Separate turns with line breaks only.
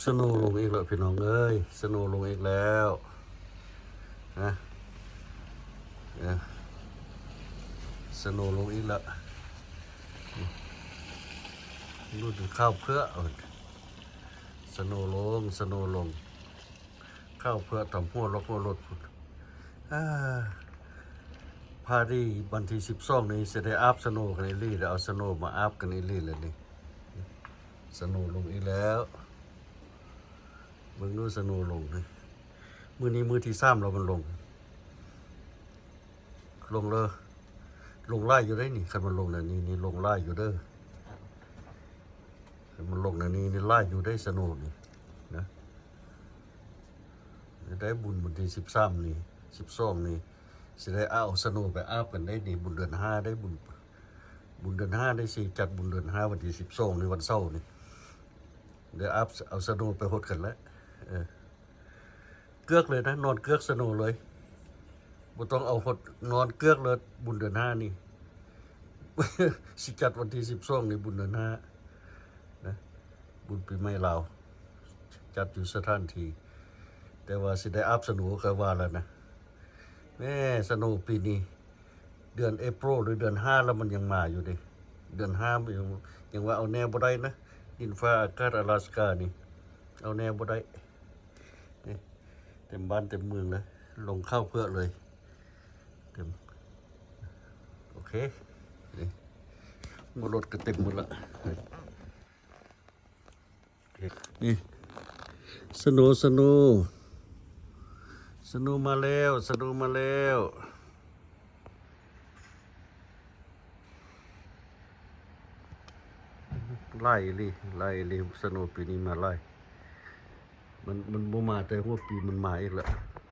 สโนว์ลงอีกแล้วพี่น้องเอ้ยสโนว์ลงอีกแล้วนะสโนว์ลงอีกแล้วดูดข้าวเพื่อสโนว์ลงข้าวเพื่อทำหัวล็อกหัวรถพาดีวันที่12นี้จะได้อัพสโนว์กันอีลี่แล้วเอาสโนว์มาอัพกันอีลี่เลยนี่สโนว์ลงอีกแล้วมึงดูสโนว์ลงนะมือนี้มือที่3เรามันลงเลยลงไล่อยู่ได้นี่คันมันลงนะนี่ลงไล่อยู่เด้อคันมันลงนะนี่ไล่อยู่ได้สโนว์นี่นะได้บุญวันที่13นี่12นี่สิได้เอาสโนว์ไปอัพกันได้นี่บุญเดือน5ได้บุญเดือน5ได้สิจัดบุญเดือน5วันที่12ในวันเสาร์นี่เดี๋ยวอัพเอาสโนว์ไปหดกันแล้วเกือกเลยนะนอนเกือกสโนว์เลยบ่ต้องเอาหดนอนเกือกเลยบุญเดือน5นี่ สิจัดวันที่12นี่บุญเดือน5นะบุญปีใหม่ลาวจัดอยู่สถานที่แต่ว่าสิได้อัพสโนว์ก็ว่าแล้วนะแม่สโนว์ปีนี้เดือนเอพริลหรือเดือน5แล้วมันยังมาอยู่ดิเดือน5ยังว่าเอาแนวบ่ได้นะดินฟ้าอากาศอลาสกานี่เอาแนวบ่ได้เต็มบ้านเต็มเมืองเลยลงเข้าเพื่อเลยเต็มโอเครถก็เต็มหมดละนี่สโนมาแล้วไล่สโนปีนี้มาไล่มันบ่มาแต่หัวปีมันมาอีกแล้ว